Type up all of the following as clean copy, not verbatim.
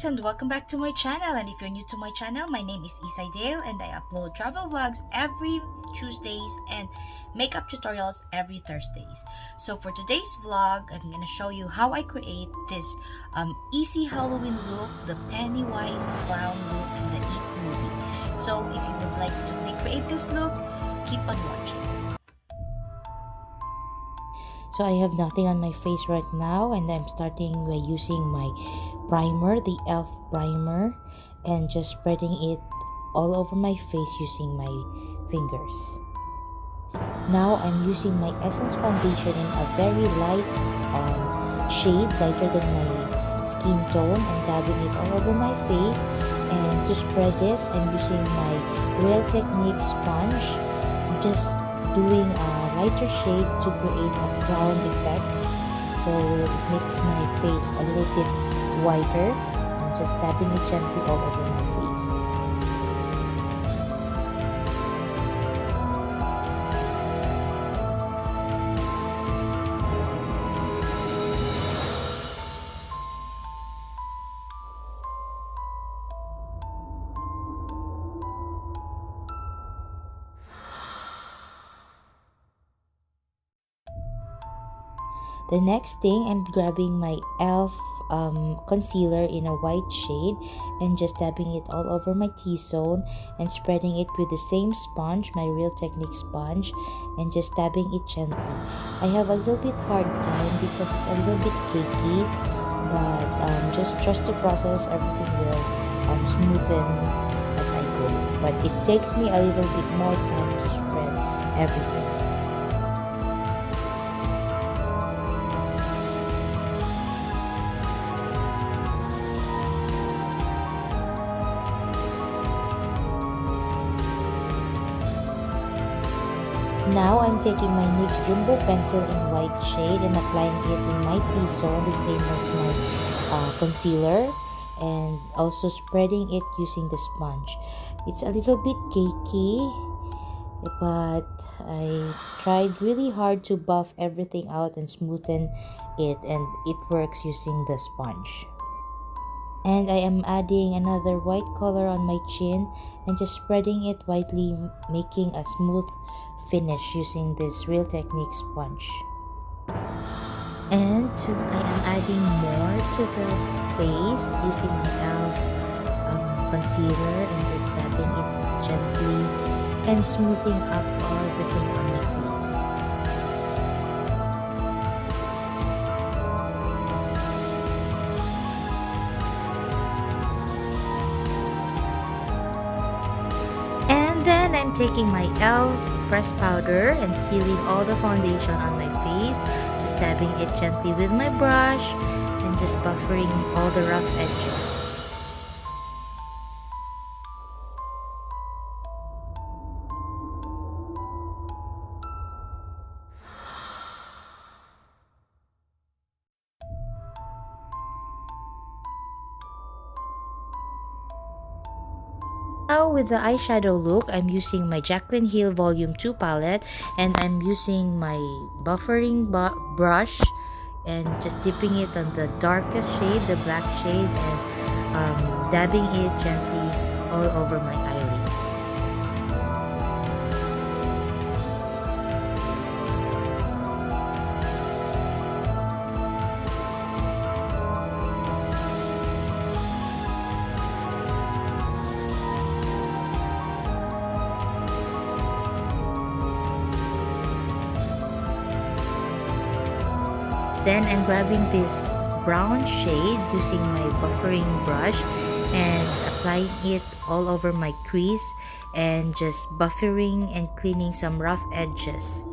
and welcome back to my channel. And if you're new to my channel, my name is ysay and I upload travel vlogs every Tuesdays and makeup tutorials every Thursdays. So for today's vlog, I'm going to show you how I create this easy Halloween look, the Pennywise clown look in the It movie. So if you would like to recreate this look, keep on watching. So I have nothing on my face right now, and I'm starting by using my primer, the e.l.f. primer, and just spreading it all over my face using my fingers. Now I'm using my Essence foundation in a very light shade, lighter than my skin tone, and dabbing it all over my face. And to spread this, I'm using my Real Technique sponge, just doing a lighter shade to create a clown effect, so it makes my face a little bit whiter, and just dabbing it gently all over my face. The next thing, I'm grabbing my e.l.f. concealer in a white shade and just dabbing it all over my T-zone and spreading it with the same sponge, my Real Technique sponge, and just dabbing it gently. I have a little bit hard time because it's a little bit cakey, but just trust the process, everything will smoothen as I go. But it takes me a little bit more time to spread everything. Now I'm taking my NYX Jumbo pencil in white shade and applying it in my T-zone, the same as my concealer, and also spreading it using the sponge. It's a little bit cakey, but I tried really hard to buff everything out and smoothen it, and it works using the sponge. And I am adding another white color on my chin and just spreading it widely, making a smooth finish using this Real Technique sponge. And I am adding more to the face using my e.l.f. concealer and just dabbing it gently and smoothing up everything on my face. Then I'm taking my e.l.f. pressed powder and sealing all the foundation on my face, just dabbing it gently with my brush and just buffering all the rough edges. Now with the eyeshadow look, I'm using my Jaclyn Hill Volume 2 palette, and I'm using my buffering brush and just dipping it on the darkest shade, the black shade, and dabbing it gently all over my eyelids. Then I'm grabbing this brown shade using my buffering brush and applying it all over my crease and just buffering and cleaning some rough edges.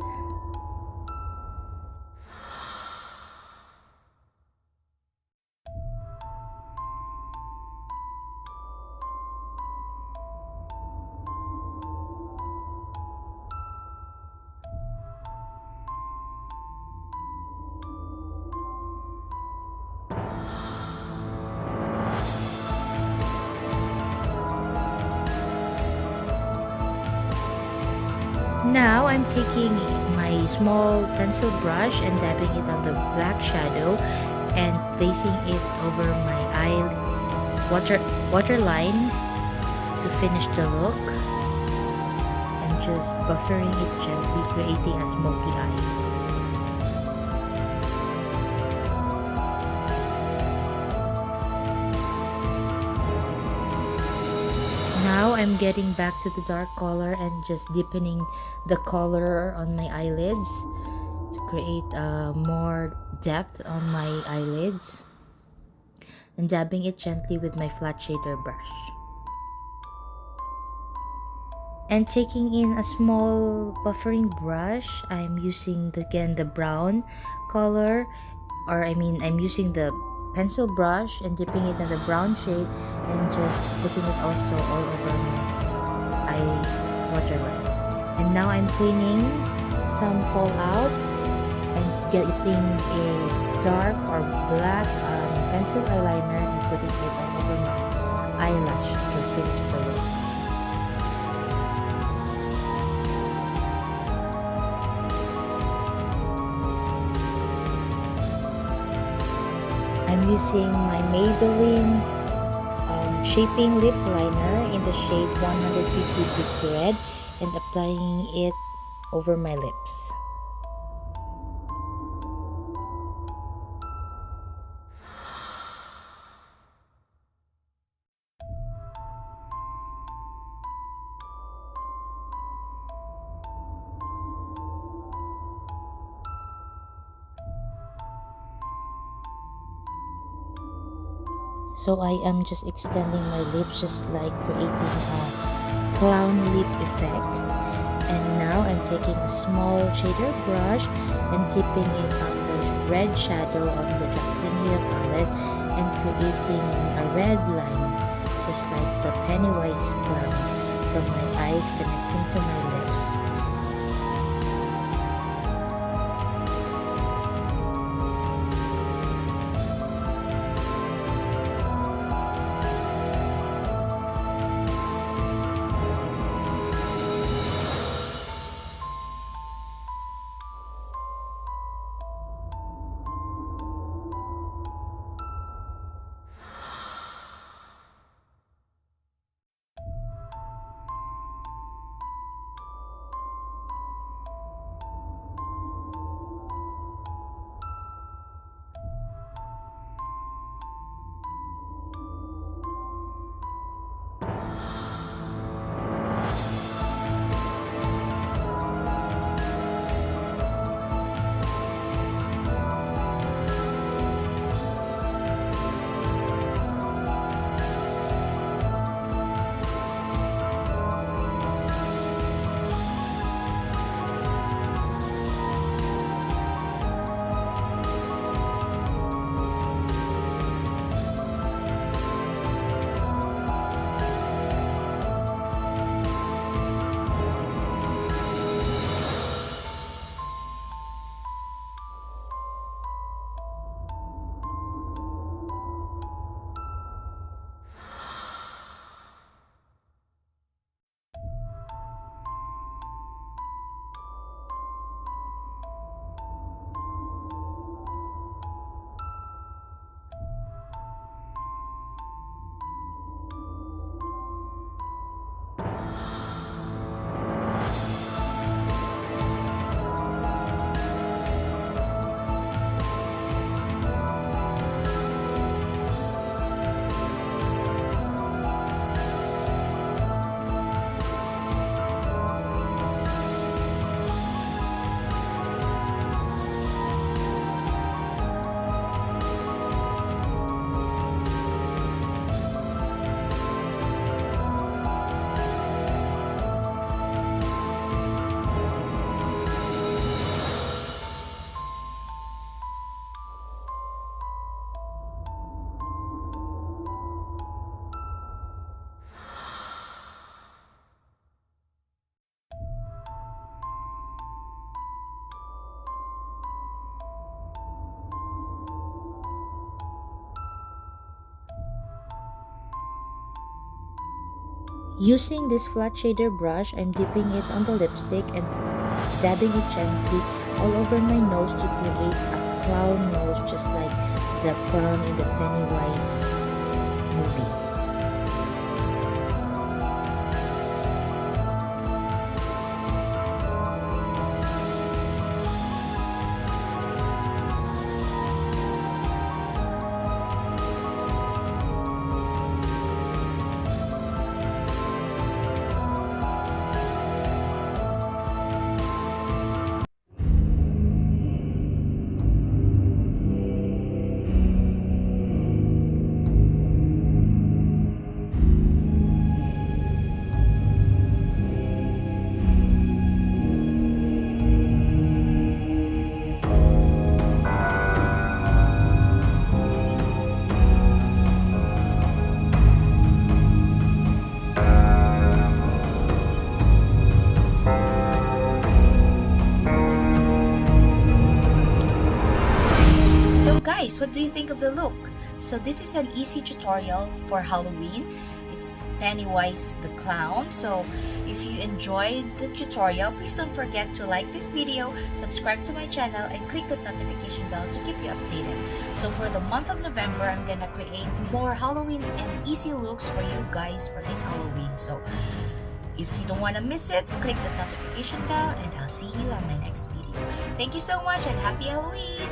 Now I'm taking my small pencil brush and dabbing it on the black shadow and placing it over my waterline to finish the look, and just buffering it gently, creating a smoky eye. Now I'm getting back to the dark color and just deepening the color on my eyelids to create more depth on my eyelids, and dabbing it gently with my flat shader brush. And taking in a small buffering brush, I'm using again the brown color, or I'm using the pencil brush and dipping it in the brown shade and just putting it also all over my eye waterline. And now I'm cleaning some fallouts and getting a dark or black pencil eyeliner and putting it all over my eyelash to finish the look. I'm using my Maybelline Shaping Lip Liner in the shade 150 Brick Red and applying it over my lips. So I am just extending my lips, just like creating a clown lip effect. And now I'm taking a small shader brush and dipping it on the red shadow on the Japanese palette and creating a red line, just like the Pennywise clown, from my eyes connecting to my lips. Using this flat shader brush, I'm dipping it on the lipstick and dabbing it gently all over my nose to create a clown nose, just like the clown in the Pennywise movie. So guys, what do you think of the look? So this is an easy tutorial for Halloween. It's Pennywise the Clown. So if you enjoyed the tutorial, please don't forget to like this video, subscribe to my channel, and click the notification bell to keep you updated. So for the month of November, I'm gonna create more Halloween and easy looks for you guys for this Halloween. So if you don't want to miss it, click the notification bell, and I'll see you on my next video. Thank you so much and happy Halloween!